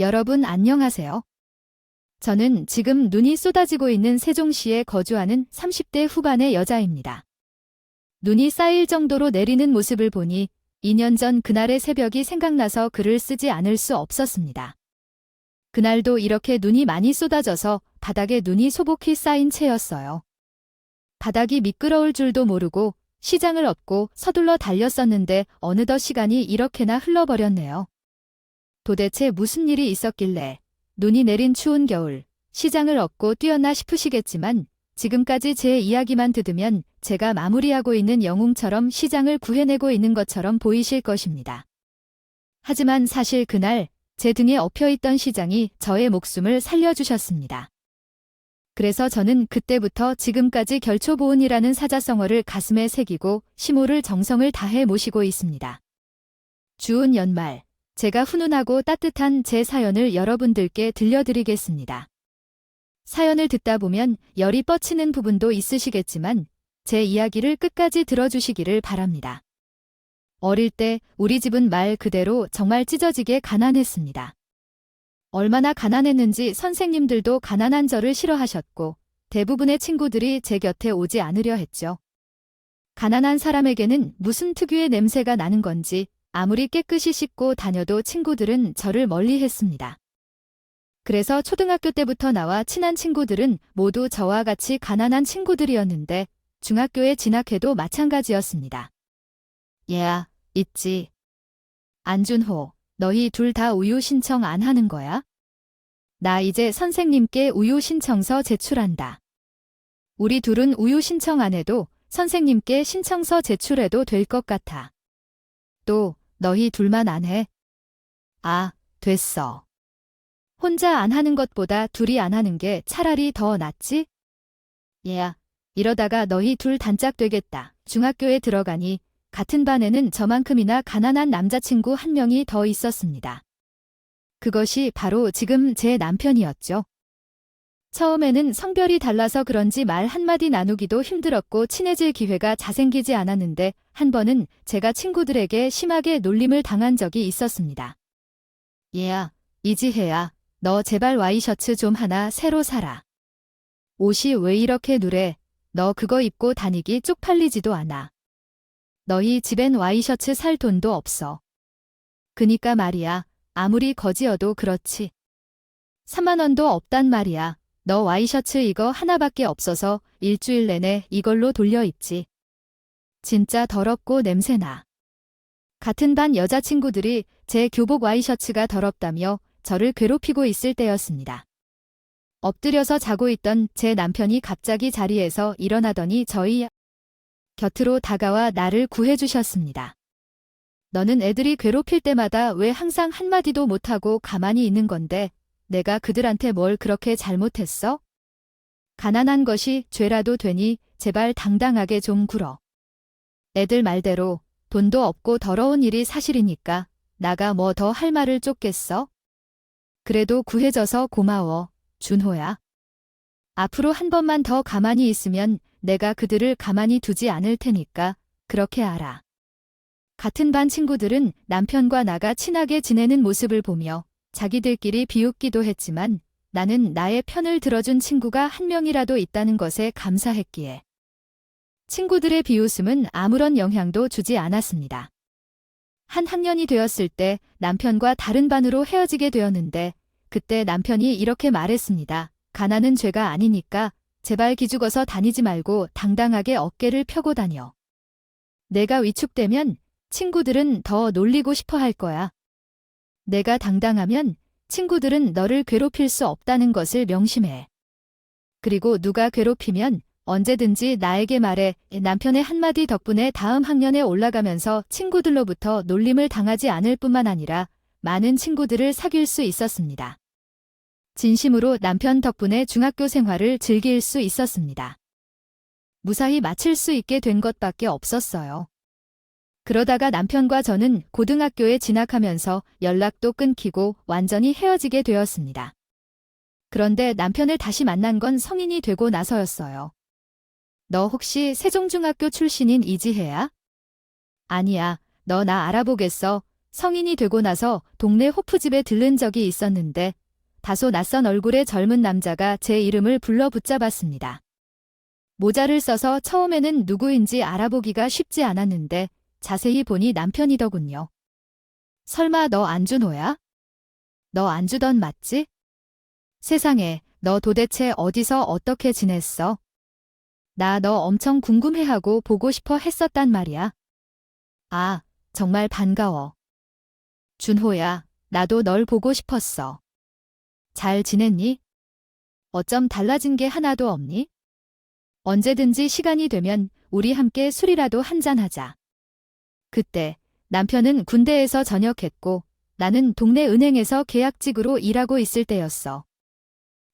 여러분 안녕하세요. 저는 지금 눈이 쏟아지고 있는 세종시에 거주하는 30대 후반의 여자입니다. 눈이 쌓일 정도로 내리는 모습을 보니 2년 전 그날의 새벽이 생각나서 글을 쓰지 않을 수 없었습니다. 그날도 이렇게 눈이 많이 쏟아져서 바닥에 눈이 소복히 쌓인 채였어요. 바닥이 미끄러울 줄도 모르고 시장을 얻고 서둘러 달렸었는데 어느덧 시간이 이렇게나 흘러버렸네요. 도대체 무슨 일이 있었길래 눈이 내린 추운 겨울 시장을 얻고 뛰었나 싶으시겠지만 지금까지 제 이야기만 들으면 제가 마무리하고 있는 영웅처럼 시장을 구해내고 있는 것처럼 보이실 것입니다. 하지만 사실 그날 제 등에 엎여있던 시장이 저의 목숨을 살려주셨습니다. 그래서 저는 그때부터 지금까지 결초보은이라는 사자성어를 가슴에 새기고 시모를 정성을 다해 모시고 있습니다. 추운 연말, 제가 훈훈하고 따뜻한 제 사연을 여러분들께 들려드리겠습니다. 사연을 듣다 보면 열이 뻗치는 부분도 있으시겠지만 제 이야기를 끝까지 들어주시기를 바랍니다. 어릴 때 우리 집은 말 그대로 정말 찢어지게 가난했습니다. 얼마나 가난했는지 선생님들도 가난한 저를 싫어하셨고 대부분의 친구들이 제 곁에 오지 않으려 했죠. 가난한 사람에게는 무슨 특유의 냄새가 나는 건지 아무리 깨끗이 씻고 다녀도 친구들은 저를 멀리했습니다. 그래서 초등학교 때부터 나와 친한 친구들은 모두 저와 같이 가난한 친구들이었는데 중학교에 진학해도 마찬가지였습니다. 얘야, 있지. 안준호, 너희 둘 다 우유 신청 안 하는 거야? 나 이제 선생님께 우유 신청서 제출한다. 우리 둘은 우유 신청 안 해도 선생님께 신청서 제출해도 될 것 같아. 또 너희 둘만 안 해? 아, 됐어. 혼자 안 하는 것보다 둘이 안 하는 게 차라리 더 낫지? 얘야, 이러다가 너희 둘 단짝 되겠다. 중학교에 들어가니 같은 반에는 저만큼이나 가난한 남자친구 한 명이 더 있었습니다. 그것이 바로 지금 제 남편이었죠. 처음에는 성별이 달라서 그런지 말 한마디 나누기도 힘들었고 친해질 기회가 자생기지 않았는데 한 번은 제가 친구들에게 심하게 놀림을 당한 적이 있었습니다. 얘야, 이지혜야, 너 제발 와이셔츠 좀 하나 새로 사라. 옷이 왜 이렇게 누래? 너 그거 입고 다니기 쪽팔리지도 않아. 너희 집엔 와이셔츠 살 돈도 없어. 그니까 말이야, 아무리 거지여도 그렇지. 3만 원도 없단 말이야. 너 와이셔츠 이거 하나밖에 없어서 일주일 내내 이걸로 돌려 입지. 진짜 더럽고 냄새나. 같은 반 여자친구들이 제 교복 와이셔츠가 더럽다며 저를 괴롭히고 있을 때였습니다. 엎드려서 자고 있던 제 남편이 갑자기 자리에서 일어나더니 저희 곁으로 다가와 나를 구해주셨습니다. 너는 애들이 괴롭힐 때마다 왜 항상 한마디도 못하고 가만히 있는 건데 내가 그들한테 뭘 그렇게 잘못했어? 가난한 것이 죄라도 되니 제발 당당하게 좀 굴어. 애들 말대로 돈도 없고 더러운 일이 사실이니까 나가 뭐 더 할 말을 쫓겠어? 그래도 구해줘서 고마워, 준호야. 앞으로 한 번만 더 가만히 있으면 내가 그들을 가만히 두지 않을 테니까 그렇게 알아. 같은 반 친구들은 남편과 나가 친하게 지내는 모습을 보며 자기들끼리 비웃기도 했지만 나는 나의 편을 들어준 친구가 한 명이라도 있다는 것에 감사했기에 친구들의 비웃음은 아무런 영향도 주지 않았습니다. 한 학년이 되었을 때 남편과 다른 반으로 헤어지게 되었는데 그때 남편이 이렇게 말했습니다. 가난은 죄가 아니니까 제발 기죽어서 다니지 말고 당당하게 어깨를 펴고 다녀. 내가 위축되면 친구들은 더 놀리고 싶어 할 거야. 내가 당당하면 친구들은 너를 괴롭힐 수 없다는 것을 명심해. 그리고 누가 괴롭히면 언제든지 나에게 말해. 남편의 한마디 덕분에 다음 학년에 올라가면서 친구들로부터 놀림을 당하지 않을 뿐만 아니라 많은 친구들을 사귈 수 있었습니다. 진심으로 남편 덕분에 중학교 생활을 즐길 수 있었습니다. 무사히 마칠 수 있게 된 것밖에 없었어요. 그러다가 남편과 저는 고등학교에 진학하면서 연락도 끊기고 완전히 헤어지게 되었습니다. 그런데 남편을 다시 만난 건 성인이 되고 나서였어요. 너 혹시 세종중학교 출신인 이지혜야? 아니야, 너 나 알아보겠어. 성인이 되고 나서 동네 호프집에 들른 적이 있었는데 다소 낯선 얼굴의 젊은 남자가 제 이름을 불러 붙잡았습니다. 모자를 써서 처음에는 누구인지 알아보기가 쉽지 않았는데 자세히 보니 남편이더군요. 설마 너 안준호야? 너 안주던 맞지? 세상에, 너 도대체 어디서 어떻게 지냈어? 나 너 엄청 궁금해하고 보고 싶어 했었단 말이야. 아, 정말 반가워. 준호야, 나도 널 보고 싶었어. 잘 지냈니? 어쩜 달라진 게 하나도 없니? 언제든지 시간이 되면 우리 함께 술이라도 한잔하자. 그때 남편은 군대에서 전역했고 나는 동네 은행에서 계약직으로 일하고 있을 때였어.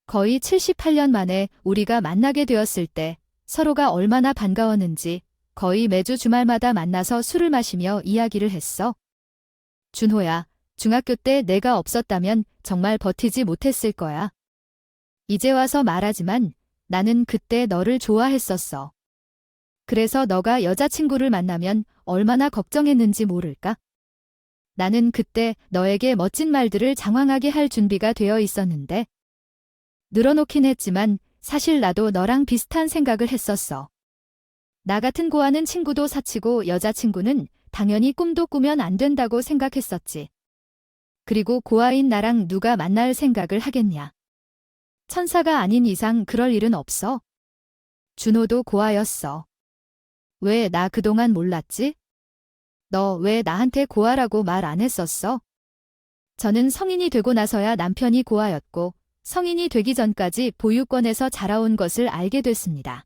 거의 78년 만에 우리가 만나게 되었을 때 서로가 얼마나 반가웠는지 거의 매주 주말마다 만나서 술을 마시며 이야기를 했어. 준호야, 중학교 때 내가 없었다면 정말 버티지 못했을 거야. 이제 와서 말하지만 나는 그때 너를 좋아했었어. 그래서 너가 여자친구를 만나면 얼마나 걱정했는지 모를까? 나는 그때 너에게 멋진 말들을 장황하게 할 준비가 되어 있었는데 늘어놓긴 했지만 사실 나도 너랑 비슷한 생각을 했었어. 나 같은 고아는 친구도 사치고 여자친구는 당연히 꿈도 꾸면 안 된다고 생각했었지. 그리고 고아인 나랑 누가 만날 생각을 하겠냐. 천사가 아닌 이상 그럴 일은 없어. 준호도 고아였어. 왜 나 그동안 몰랐지? 너 왜 나한테 고아라고 말 안 했었어? 저는 성인이 되고 나서야 남편이 고아였고 성인이 되기 전까지 보육원에서 자라온 것을 알게 됐습니다.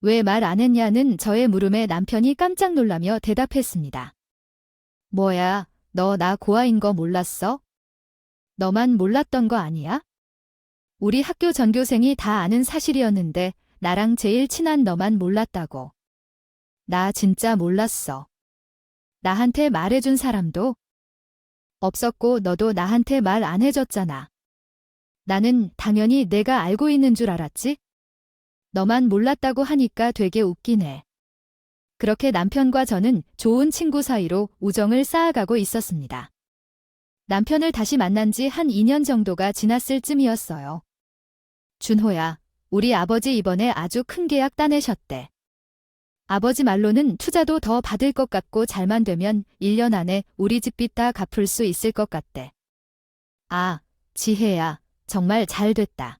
왜 말 안 했냐는 저의 물음에 남편이 깜짝 놀라며 대답했습니다. 뭐야, 너 나 고아인 거 몰랐어? 너만 몰랐던 거 아니야? 우리 학교 전교생이 다 아는 사실이었는데 나랑 제일 친한 너만 몰랐다고. 나 진짜 몰랐어. 나한테 말해준 사람도 없었고 너도 나한테 말 안 해줬잖아. 나는 당연히 내가 알고 있는 줄 알았지? 너만 몰랐다고 하니까 되게 웃기네. 그렇게 남편과 저는 좋은 친구 사이로 우정을 쌓아가고 있었습니다. 남편을 다시 만난 지 한 2년 정도가 지났을 쯤이었어요. 준호야, 우리 아버지 이번에 아주 큰 계약 따내셨대. 아버지 말로는 투자도 더 받을 것 같고 잘만 되면 1년 안에 우리 집 빚 다 갚을 수 있을 것 같대. 아, 지혜야, 정말 잘 됐다.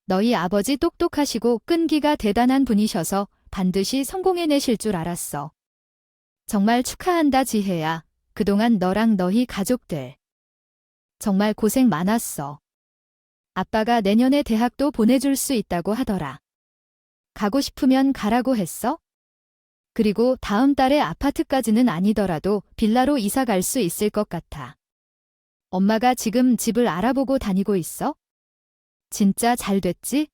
너희 아버지 똑똑하시고 끈기가 대단한 분이셔서 반드시 성공해내실 줄 알았어. 정말 축하한다, 지혜야. 그동안 너랑 너희 가족들 정말 고생 많았어. 아빠가 내년에 대학도 보내줄 수 있다고 하더라. 가고 싶으면 가라고 했어? 그리고 다음 달에 아파트까지는 아니더라도 빌라로 이사 갈 수 있을 것 같아. 엄마가 지금 집을 알아보고 다니고 있어? 진짜 잘 됐지?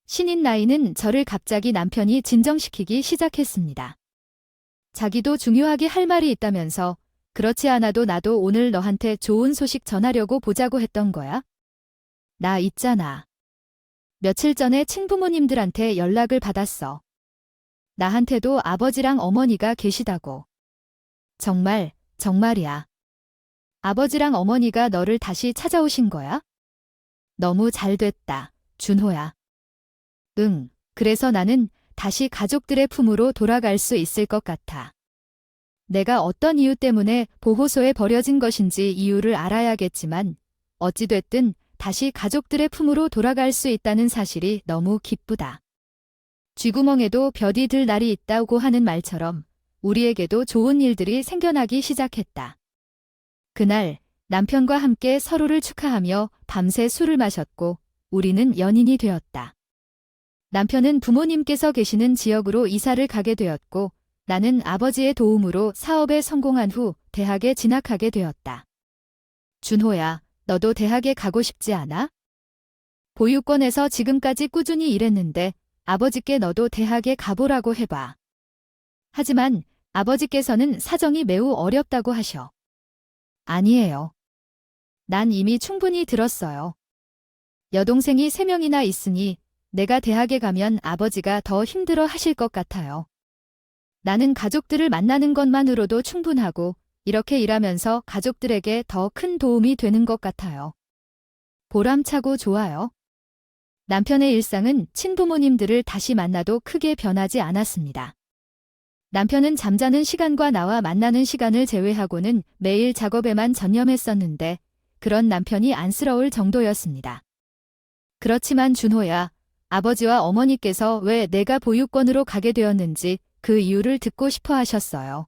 신인 나이는 저를 갑자기 남편이 진정시키기 시작했습니다. 자기도 중요하게 할 말이 있다면서 그렇지 않아도 나도 오늘 너한테 좋은 소식 전하려고 보자고 했던 거야? 나 있잖아. 며칠 전에 친부모님들한테 연락을 받았어. 나한테도 아버지랑 어머니가 계시다고. 정말, 정말이야. 아버지랑 어머니가 너를 다시 찾아오신 거야? 너무 잘 됐다, 준호야. 응, 그래서 나는 다시 가족들의 품으로 돌아갈 수 있을 것 같아. 내가 어떤 이유 때문에 보호소에 버려진 것인지 이유를 알아야겠지만 어찌됐든 다시 가족들의 품으로 돌아갈 수 있다는 사실이 너무 기쁘다. 쥐구멍에도 벼디 들 날이 있다고 하는 말처럼 우리에게도 좋은 일들이 생겨나기 시작했다. 그날 남편과 함께 서로를 축하하며 밤새 술을 마셨고 우리는 연인이 되었다. 남편은 부모님께서 계시는 지역으로 이사를 가게 되었고 나는 아버지의 도움으로 사업에 성공한 후 대학에 진학하게 되었다. 준호야, 너도 대학에 가고 싶지 않아? 보육원에서 지금까지 꾸준히 일했는데 아버지께 너도 대학에 가보라고 해봐. 하지만 아버지께서는 사정이 매우 어렵다고 하셔. 아니에요. 난 이미 충분히 들었어요. 여동생이 3명이나 있으니 내가 대학에 가면 아버지가 더 힘들어 하실 것 같아요. 나는 가족들을 만나는 것만으로도 충분하고 이렇게 일하면서 가족들에게 더 큰 도움이 되는 것 같아요. 보람차고 좋아요. 남편의 일상은 친부모님들을 다시 만나도 크게 변하지 않았습니다. 남편은 잠자는 시간과 나와 만나는 시간을 제외하고는 매일 작업에만 전념했었는데 그런 남편이 안쓰러울 정도였습니다. 그렇지만 준호야, 아버지와 어머니께서 왜 내가 보육원으로 가게 되었는지 그 이유를 듣고 싶어 하셨어요.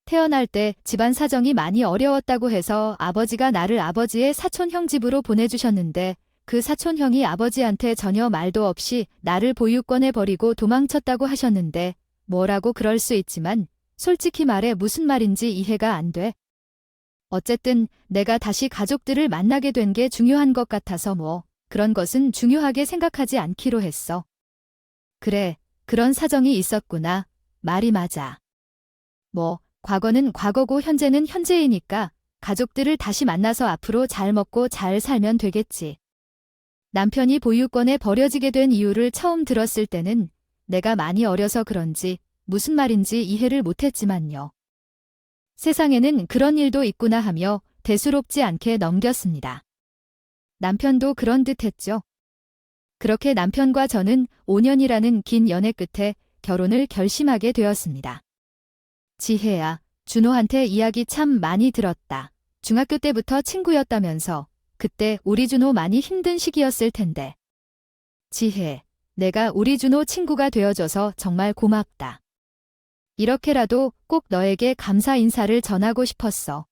태어날 때 집안 사정이 많이 어려웠다고 해서 아버지가 나를 아버지의 사촌형 집으로 보내주셨는데 그 사촌형이 아버지한테 전혀 말도 없이 나를 보육원에 버리고 도망쳤다고 하셨는데 뭐라고 그럴 수 있지만 솔직히 말해 무슨 말인지 이해가 안 돼. 어쨌든 내가 다시 가족들을 만나게 된 게 중요한 것 같아서 뭐 그런 것은 중요하게 생각하지 않기로 했어. 그래, 그런 사정이 있었구나. 말이 맞아. 뭐 과거는 과거고 현재는 현재이니까 가족들을 다시 만나서 앞으로 잘 먹고 잘 살면 되겠지. 남편이 보육원에 버려지게 된 이유를 처음 들었을 때는 내가 많이 어려서 그런지 무슨 말인지 이해를 못했지만요. 세상에는 그런 일도 있구나 하며 대수롭지 않게 넘겼습니다. 남편도 그런 듯 했죠. 그렇게 남편과 저는 5년이라는 긴 연애 끝에 결혼을 결심하게 되었습니다. 지혜야, 준호한테 이야기 참 많이 들었다. 중학교 때부터 친구였다면서 그때 우리 준호 많이 힘든 시기였을 텐데. 지혜, 내가 우리 준호 친구가 되어줘서 정말 고맙다. 이렇게라도 꼭 너에게 감사 인사를 전하고 싶었어.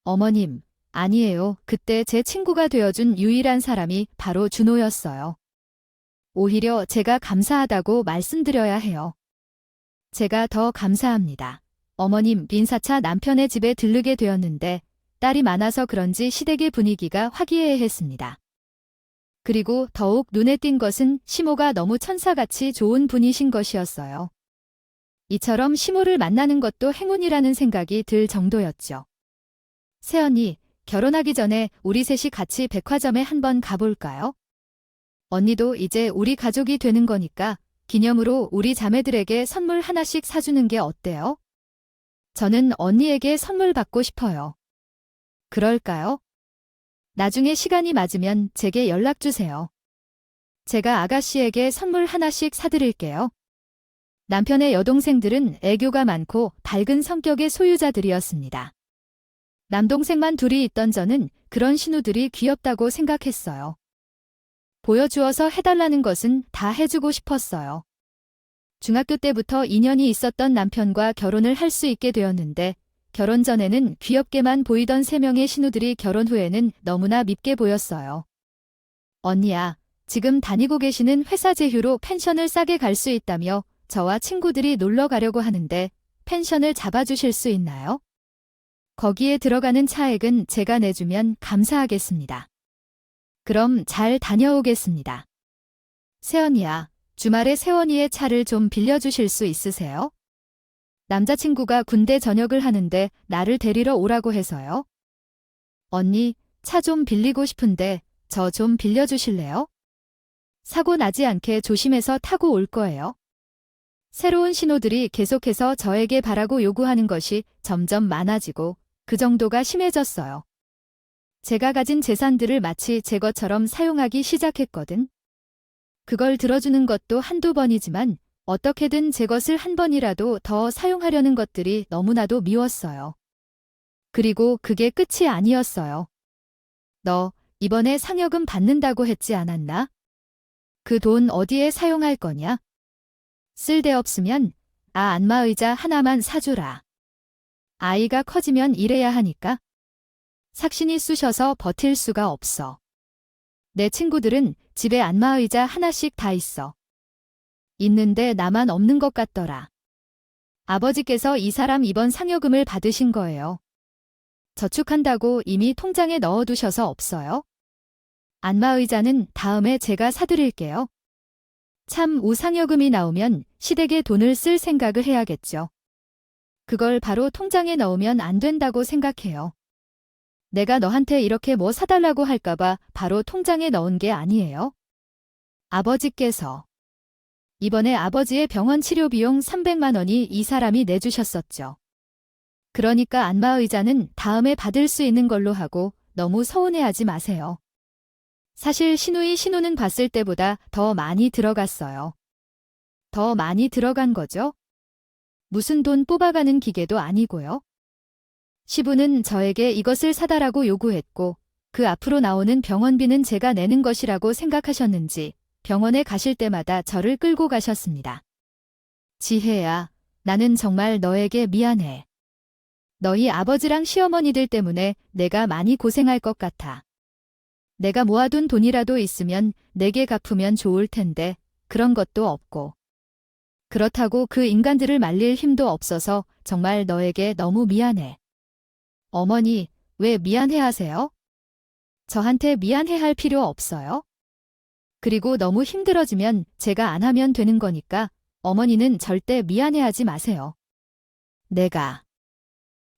어머님, 아니에요. 그때 제 친구가 되어준 유일한 사람이 바로 준호였어요. 오히려 제가 감사하다고 말씀드려야 해요. 제가 더 감사합니다. 어머님, 빈사차 남편의 집에 들르게 되었는데 딸이 많아서 그런지 시댁의 분위기가 화기애애했습니다. 그리고 더욱 눈에 띈 것은 시모가 너무 천사같이 좋은 분이신 것이었어요. 이처럼 시모를 만나는 것도 행운이라는 생각이 들 정도였죠. 새언니, 결혼하기 전에 우리 셋이 같이 백화점에 한번 가볼까요? 언니도 이제 우리 가족이 되는 거니까 기념으로 우리 자매들에게 선물 하나씩 사주는 게 어때요? 저는 언니에게 선물 받고 싶어요. 그럴까요? 나중에 시간이 맞으면 제게 연락 주세요. 제가 아가씨에게 선물 하나씩 사드릴게요. 남편의 여동생들은 애교가 많고 밝은 성격의 소유자들이었습니다. 남동생만 둘이 있던 저는 그런 신우들이 귀엽다고 생각했어요. 보여주어서 해달라는 것은 다 해주고 싶었어요. 중학교 때부터 인연이 있었던 남편과 결혼을 할 수 있게 되었는데 결혼 전에는 귀엽게만 보이던 3명의 신우들이 결혼 후에는 너무나 밉게 보였어요. 언니야, 지금 다니고 계시는 회사 제휴로 펜션을 싸게 갈 수 있다며 저와 친구들이 놀러 가려고 하는데 펜션을 잡아주실 수 있나요? 거기에 들어가는 차액은 제가 내주면 감사하겠습니다. 그럼 잘 다녀오겠습니다. 세언니야, 주말에 세원이의 차를 좀 빌려주실 수 있으세요? 남자친구가 군대 전역을 하는데 나를 데리러 오라고 해서요. 언니, 차 좀 빌리고 싶은데 저 좀 빌려주실래요? 사고 나지 않게 조심해서 타고 올 거예요. 새로운 신호들이 계속해서 저에게 바라고 요구하는 것이 점점 많아지고 그 정도가 심해졌어요. 제가 가진 재산들을 마치 제 것처럼 사용하기 시작했거든. 그걸 들어주는 것도 한두 번이지만 어떻게든 제 것을 한 번이라도 더 사용하려는 것들이 너무나도 미웠어요. 그리고 그게 끝이 아니었어요. 너 이번에 상여금 받는다고 했지 않았나? 그 돈 어디에 사용할 거냐? 쓸데없으면 안마의자 하나만 사주라. 아이가 커지면 일해야 하니까. 삭신이 쑤셔서 버틸 수가 없어. 내 친구들은 집에 안마의자 하나씩 다 있어. 있는데 나만 없는 것 같더라. 아버지께서 이 사람 이번 상여금을 받으신 거예요. 저축한다고 이미 통장에 넣어두셔서 없어요? 안마의자는 다음에 제가 사드릴게요. 참 우상여금이 나오면 시댁에 돈을 쓸 생각을 해야겠죠. 그걸 바로 통장에 넣으면 안 된다고 생각해요. 내가 너한테 이렇게 뭐 사달라고 할까봐 바로 통장에 넣은 게 아니에요. 아버지께서. 이번에 아버지의 병원 치료 비용 300만 원이 이 사람이 내주셨었죠. 그러니까 안마의자는 다음에 받을 수 있는 걸로 하고 너무 서운해하지 마세요. 사실 시누이 신호는 봤을 때보다 더 많이 들어갔어요. 더 많이 들어간 거죠? 무슨 돈 뽑아가는 기계도 아니고요. 시부는 저에게 이것을 사달라고 요구했고 그 앞으로 나오는 병원비는 제가 내는 것이라고 생각하셨는지 병원에 가실 때마다 저를 끌고 가셨습니다. 지혜야, 나는 정말 너에게 미안해. 너희 아버지랑 시어머니들 때문에 내가 많이 고생할 것 같아. 내가 모아둔 돈이라도 있으면 내게 갚으면 좋을 텐데 그런 것도 없고. 그렇다고 그 인간들을 말릴 힘도 없어서 정말 너에게 너무 미안해. 어머니, 왜 미안해하세요? 저한테 미안해할 필요 없어요. 그리고 너무 힘들어지면 제가 안 하면 되는 거니까 어머니는 절대 미안해하지 마세요.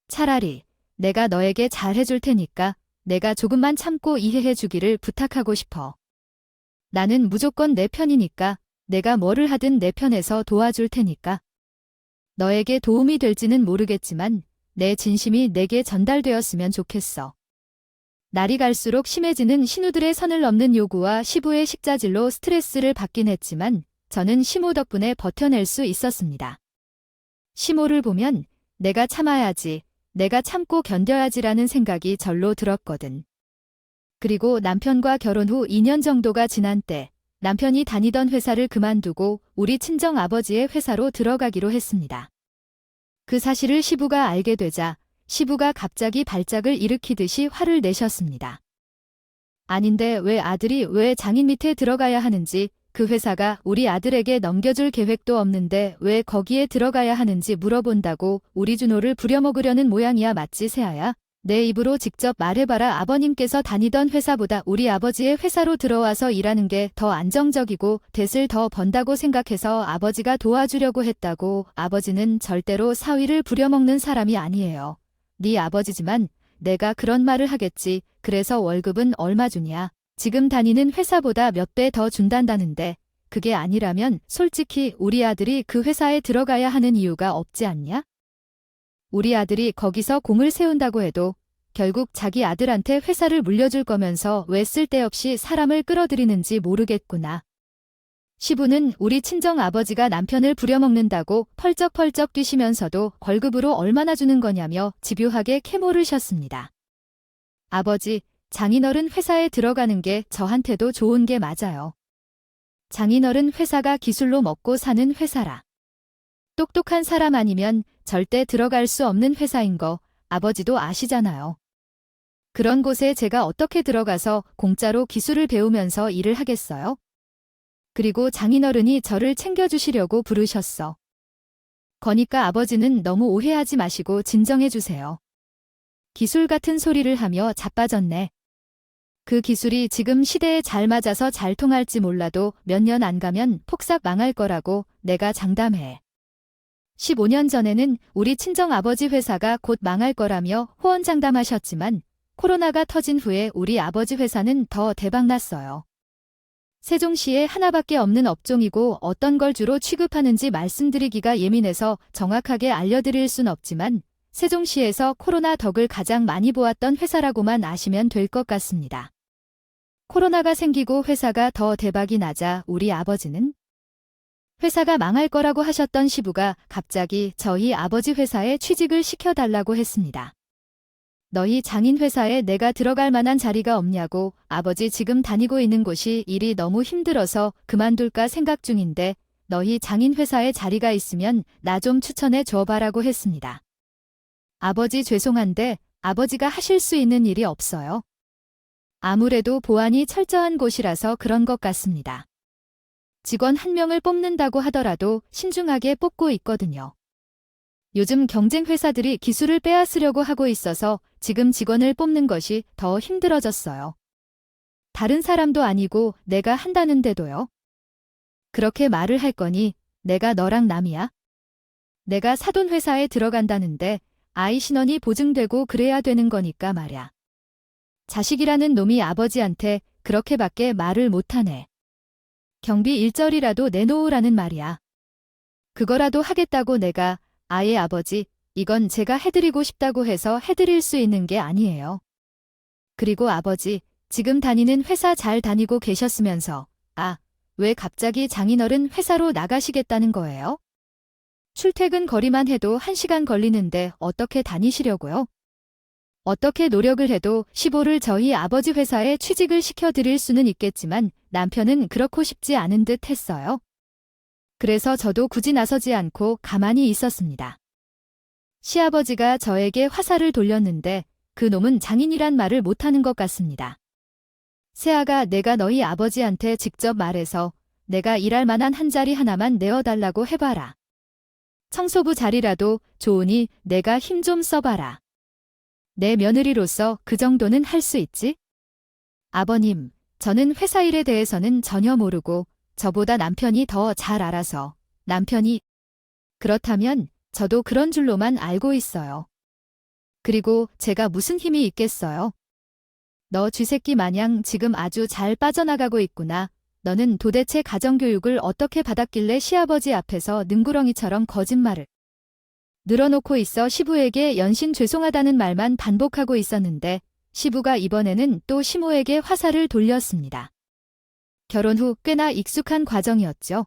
차라리 내가 너에게 잘해줄 테니까 내가 조금만 참고 이해해 주기를 부탁하고 싶어. 나는 무조건 내 편이니까 내가 뭐를 하든 내 편에서 도와줄 테니까. 너에게 도움이 될지는 모르겠지만 내 진심이 내게 전달되었으면 좋겠어. 날이 갈수록 심해지는 신우들의 선을 넘는 요구와 시부의 식자질로 스트레스를 받긴 했지만 저는 시모 덕분에 버텨낼 수 있었습니다. 시모를 보면 내가 참아야지, 내가 참고 견뎌야지라는 생각이 절로 들었거든. 그리고 남편과 결혼 후 2년 정도가 지난 때 남편이 다니던 회사를 그만두고 우리 친정 아버지의 회사로 들어가기로 했습니다. 그 사실을 시부가 알게 되자 시부가 갑자기 발작을 일으키듯이 화를 내셨습니다. 아닌데 왜 아들이 왜 장인 밑에 들어가야 하는지, 그 회사가 우리 아들에게 넘겨줄 계획도 없는데 왜 거기에 들어가야 하는지 물어본다고 우리 준호를 부려먹으려는 모양이야. 맞지 세아야? 내 입으로 직접 말해봐라. 아버님께서 다니던 회사보다 우리 아버지의 회사로 들어와서 일하는 게 더 안정적이고 뎃을 더 번다고 생각해서 아버지가 도와주려고 했다고. 아버지는 절대로 사위를 부려먹는 사람이 아니에요. 네 아버지지만 내가 그런 말을 하겠지. 그래서 월급은 얼마 주냐? 지금 다니는 회사보다 몇 배 더 준단다는데 그게 아니라면 솔직히 우리 아들이 그 회사에 들어가야 하는 이유가 없지 않냐? 우리 아들이 거기서 공을 세운다고 해도 결국 자기 아들한테 회사를 물려줄 거면서 왜 쓸데없이 사람을 끌어들이는지 모르겠구나. 시부는 우리 친정 아버지가 남편을 부려먹는다고 펄쩍펄쩍 뛰시면서도 월급으로 얼마나 주는 거냐며 집요하게 캐물으셨습니다. 아버지, 장인어른 회사에 들어가는 게 저한테도 좋은 게 맞아요. 장인어른 회사가 기술로 먹고 사는 회사라. 똑똑한 사람 아니면 절대 들어갈 수 없는 회사인 거 아버지도 아시잖아요. 그런 곳에 제가 어떻게 들어가서 공짜로 기술을 배우면서 일을 하겠어요? 그리고 장인어른이 저를 챙겨주시려고 부르셨어. 거니까 아버지는 너무 오해하지 마시고 진정해 주세요. 기술 같은 소리를 하며 자빠졌네. 그 기술이 지금 시대에 잘 맞아서 잘 통할지 몰라도 몇 년 안 가면 폭삭 망할 거라고 내가 장담해. 15년 전에는 우리 친정 아버지 회사가 곧 망할 거라며 호언장담하셨지만 코로나가 터진 후에 우리 아버지 회사는 더 대박났어요. 세종시에 하나밖에 없는 업종이고 어떤 걸 주로 취급하는지 말씀드리기가 예민해서 정확하게 알려드릴 순 없지만 세종시에서 코로나 덕을 가장 많이 보았던 회사라고만 아시면 될 것 같습니다. 코로나가 생기고 회사가 더 대박이 나자 우리 아버지는 회사가 망할 거라고 하셨던 시부가 갑자기 저희 아버지 회사에 취직을 시켜달라고 했습니다. 너희 장인 회사에 내가 들어갈 만한 자리가 없냐고. 아버지 지금 다니고 있는 곳이 일이 너무 힘들어서 그만둘까 생각 중인데 너희 장인 회사에 자리가 있으면 나 좀 추천해 줘봐라고 했습니다. 아버지 죄송한데 아버지가 하실 수 있는 일이 없어요. 아무래도 보안이 철저한 곳이라서 그런 것 같습니다. 직원 1명을 뽑는다고 하더라도 신중하게 뽑고 있거든요. 요즘 경쟁 회사들이 기술을 빼앗으려고 하고 있어서 지금 직원을 뽑는 것이 더 힘들어졌어요. 다른 사람도 아니고 내가 한다는데도요. 그렇게 말을 할 거니 내가 너랑 남이야? 내가 사돈 회사에 들어간다는데 아이 신원이 보증되고 그래야 되는 거니까 말야. 자식이라는 놈이 아버지한테 그렇게밖에 말을 못하네. 경비 일절이라도 내놓으라는 말이야. 그거라도 하겠다고 내가 아예 아버지, 이건 제가 해드리고 싶다고 해서 해드릴 수 있는 게 아니에요. 그리고 아버지, 지금 다니는 회사 잘 다니고 계셨으면서, 왜 갑자기 장인어른 회사로 나가시겠다는 거예요? 출퇴근 거리만 해도 1시간 걸리는데 어떻게 다니시려고요? 어떻게 노력을 해도 시보를 저희 아버지 회사에 취직을 시켜드릴 수는 있겠지만 남편은 그렇고 싶지 않은 듯 했어요. 그래서 저도 굳이 나서지 않고 가만히 있었습니다. 시아버지가 저에게 화살을 돌렸는데 그 놈은 장인이란 말을 못하는 것 같습니다. 세아가 내가 너희 아버지한테 직접 말해서 내가 일할 만한 한 자리 하나만 내어달라고 해봐라. 청소부 자리라도 좋으니 내가 힘 좀 써봐라. 내 며느리로서 그 정도는 할 수 있지? 아버님, 저는 회사 일에 대해서는 전혀 모르고 저보다 남편이 더 잘 알아서 남편이 그렇다면 저도 그런 줄로만 알고 있어요. 그리고 제가 무슨 힘이 있겠어요? 너 쥐새끼 마냥 지금 아주 잘 빠져나가고 있구나. 너는 도대체 가정교육을 어떻게 받았길래 시아버지 앞에서 능구렁이처럼 거짓말을 늘어놓고 있어. 시부에게 연신 죄송하다는 말만 반복하고 있었는데 시부가 이번에는 또 시모에게 화살을 돌렸습니다. 결혼 후 꽤나 익숙한 과정이었죠.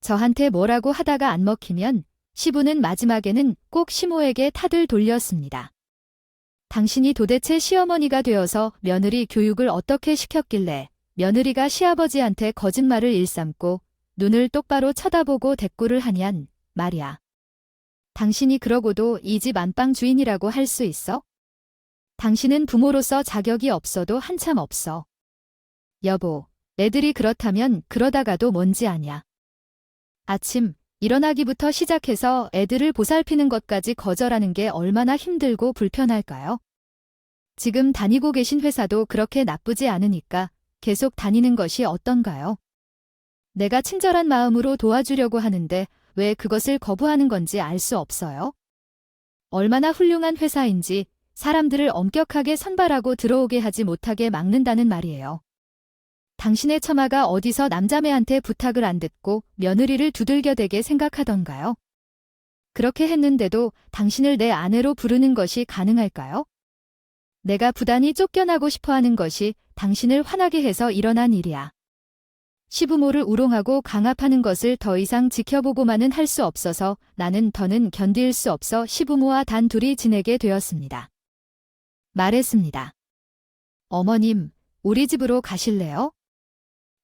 저한테 뭐라고 하다가 안 먹히면 시부는 마지막에는 꼭 시모에게 탓을 돌렸습니다. 당신이 도대체 시어머니가 되어서 며느리 교육을 어떻게 시켰길래 며느리가 시아버지한테 거짓말을 일삼고 눈을 똑바로 쳐다보고 대꾸를 하냔 말이야. 당신이 그러고도 이 집 안방 주인이라고 할 수 있어? 당신은 부모로서 자격이 없어도 한참 없어. 여보, 애들이 그렇다면 그러다가도 뭔지 아냐. 아침 일어나기부터 시작해서 애들을 보살피는 것까지 거절하는 게 얼마나 힘들고 불편할까요? 지금 다니고 계신 회사도 그렇게 나쁘지 않으니까 계속 다니는 것이 어떤가요? 내가 친절한 마음으로 도와주려고 하는데 왜 그것을 거부하는 건지 알 수 없어요? 얼마나 훌륭한 회사인지 사람들을 엄격하게 선발하고 들어오게 하지 못하게 막는다는 말이에요. 당신의 처마가 어디서 남자매한테 부탁을 안 듣고 며느리를 두들겨대게 생각하던가요? 그렇게 했는데도 당신을 내 아내로 부르는 것이 가능할까요? 내가 부단히 쫓겨나고 싶어하는 것이 당신을 화나게 해서 일어난 일이야. 시부모를 우롱하고 강압하는 것을 더 이상 지켜보고만은 할 수 없어서 나는 더는 견딜 수 없어 시부모와 단둘이 지내게 되었습니다. 말했습니다. 어머님, 우리 집으로 가실래요?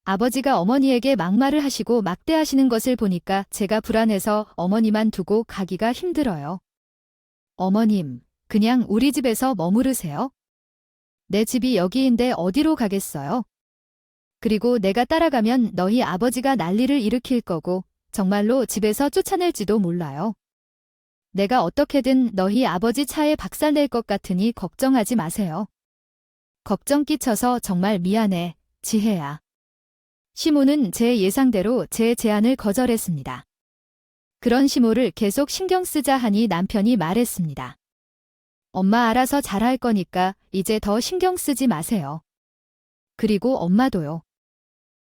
아버지가 어머니에게 막말을 하시고 막대하시는 것을 보니까 제가 불안해서 어머니만 두고 가기가 힘들어요. 어머님, 그냥 우리 집에서 머무르세요. 내 집이 여기인데 어디로 가겠어요? 그리고 내가 따라가면 너희 아버지가 난리를 일으킬 거고 정말로 집에서 쫓아낼지도 몰라요. 내가 어떻게든 너희 아버지 차에 박살낼 것 같으니 걱정하지 마세요. 걱정 끼쳐서 정말 미안해, 지혜야. 시모는 제 예상대로 제 제안을 거절했습니다. 그런 시모를 계속 신경 쓰자 하니 남편이 말했습니다. 엄마 알아서 잘할 거니까 이제 더 신경 쓰지 마세요. 그리고 엄마도요.